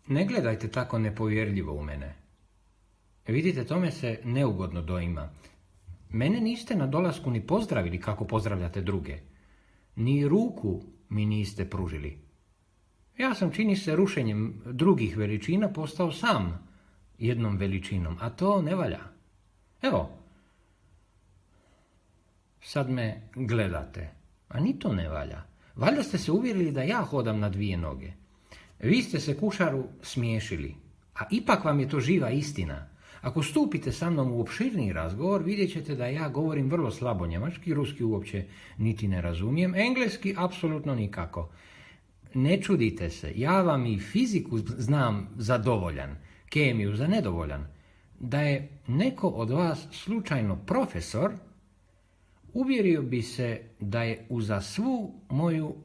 Ne gledajte tako nepovjerljivo u mene. Vidite, tome se neugodno doima. Mene niste na dolasku ni pozdravili kako pozdravljate druge. Ni ruku mi niste pružili. Ja sam, čini se, rušenjem drugih veličina postao sam jednom veličinom, a to ne valja. Evo, sad me gledate, a ni to ne valja. Valjda ste se uvjerili da ja hodam na dvije noge. Vi ste se, Kušaru, smiješili, a ipak vam je to živa istina. Ako stupite sa mnom u opširniji razgovor, vidjet ćete da ja govorim vrlo slabo njemački, ruski uopće niti ne razumijem, engleski apsolutno nikako. Ne čudite se, ja vam i fiziku znam za dovoljan, kemiju za nedovoljan. Da je neko od vas slučajno profesor, uvjerio bi se da je uza svu moju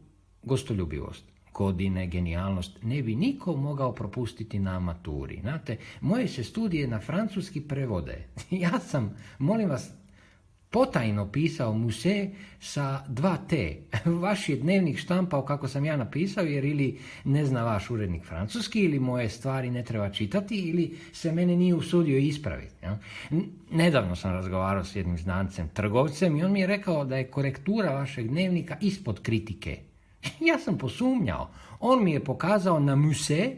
gostoljubivost, godine, genijalnost, ne bi niko mogao propustiti na maturi. Znate, moje se studije na francuski prevode. Ja sam, molim vas, potajno pisao Muse sa 2 T. Vaš je dnevnik štampao kako sam ja napisao, jer ili ne zna vaš urednik francuski, ili moje stvari ne treba čitati, ili se mene nije usudio ispraviti. Ja? Nedavno sam razgovarao s jednim znancem, trgovcem, i on mi je rekao da je korektura vašeg dnevnika ispod kritike. Ja sam posumnjao. On mi je pokazao na Muse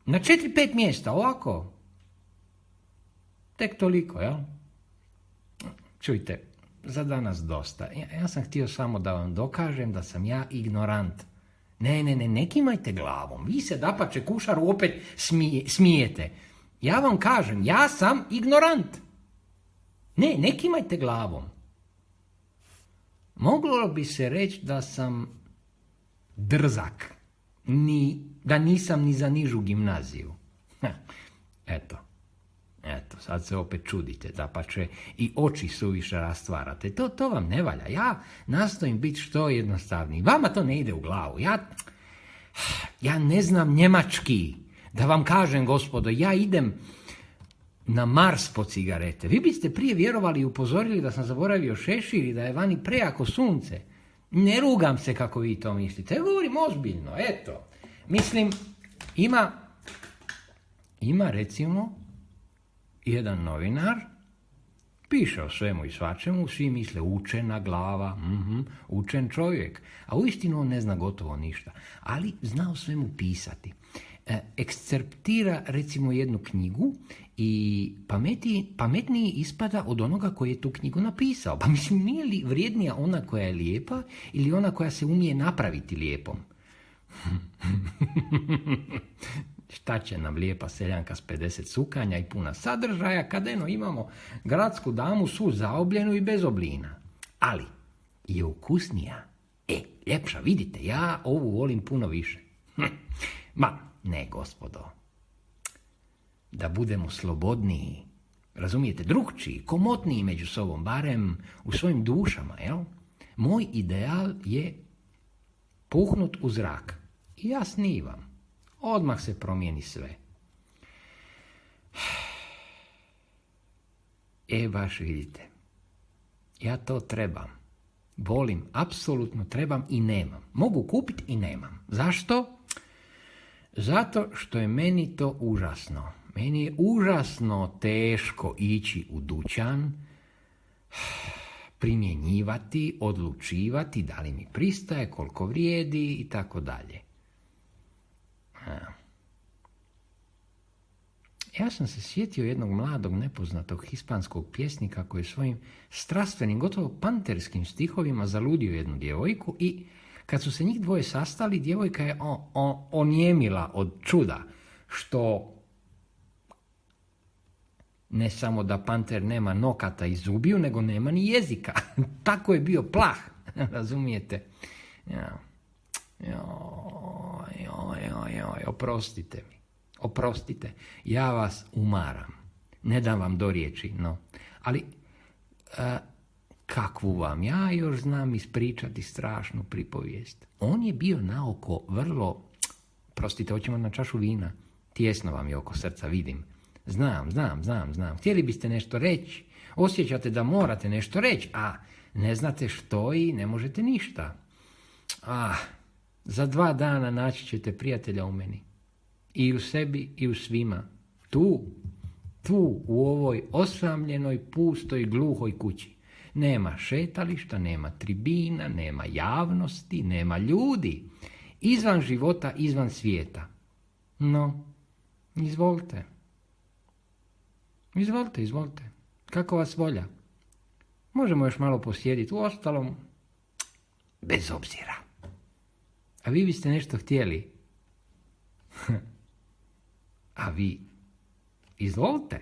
na 4-5 mjesta, ovako. Tek toliko, jel? Čujte, za danas dosta. Ja sam htio samo da vam dokažem da sam ja ignorant. Ne kimajte glavom. Vi se, dapače, Kušaru, opet smijete. Ja vam kažem, ja sam ignorant. Ne kimajte glavom. Moglo bi se reći da sam drzak. Da nisam ni za nižu gimnaziju. Eto, sad se opet čudite, dapače i oči suviše rastvarate. To vam ne valja. Ja nastojim biti što jednostavniji. Vama to ne ide u glavu. Ja ne znam njemački. Da vam kažem, gospodo, ja idem na Mars po cigarete. Vi biste prije vjerovali i upozorili da sam zaboravio šešir i da je vani prejako sunce. Ne rugam se kako vi to mislite. Ja govorim ozbiljno, eto. Mislim, ima recimo jedan novinar, piše o svemu i svačemu, svi misle učena glava, učen čovjek, a uistinu on ne zna gotovo ništa, ali zna o svemu pisati. Ekscerptira recimo jednu knjigu i pametniji ispada od onoga koji je tu knjigu napisao. Pa mislim, nije li vrijednija ona koja je lijepa ili ona koja se umije napraviti lijepom? Šta će nam lijepa seljanka s 50 sukanja i puna sadržaja, kad imamo gradsku damu svu zaobljenu i bez oblina. Ali je ukusnija. Ljepša, vidite, ja ovu volim puno više. Ne, gospodo. Da budemo slobodniji, razumijete, drukčiji, komotniji među sobom, barem u svojim dušama, jel? Moj ideal je puhnut u zrak. I ja snivam. Odmah se promijeni sve. Baš vidite. Ja to trebam. Volim, apsolutno trebam i nemam. Mogu kupiti i nemam. Zašto? Zato što je meni to užasno. Meni je užasno teško ići u dućan, primjenjivati, odlučivati da li mi pristaje, koliko vrijedi i tako dalje. Ja sam se sjetio jednog mladog nepoznatog hispanskog pjesnika koji je svojim strastvenim, gotovo panterskim stihovima zaludio jednu djevojku i kad su se njih dvoje sastali, djevojka je onijemila od čuda, što ne samo da panter nema nokata i zubiju, nego nema ni jezika. Tako je bio plah, razumijete? Oprostite mi. Oprostite, ja vas umaram. Ne dam vam do riječi, no. Ali kakvu vam ja još znam ispričati strašnu pripovijest. On je bio naoko vrlo, prostite, hoćemo na čašu vina. Tijesno vam je oko srca, vidim. Znam. Htjeli biste nešto reći. Osjećate da morate nešto reći, a ne znate što i ne možete ništa. Za 2 dana naći ćete prijatelja u meni. I u sebi i u svima. Tu, u ovoj osamljenoj, pustoj, gluhoj kući. Nema šetališta, nema tribina, nema javnosti, nema ljudi. Izvan života, izvan svijeta. No, izvolite. Izvolite. Kako vas volja. Možemo još malo posjediti. Uostalom, bez obzira. A vi biste nešto htjeli. A vi, izvolite.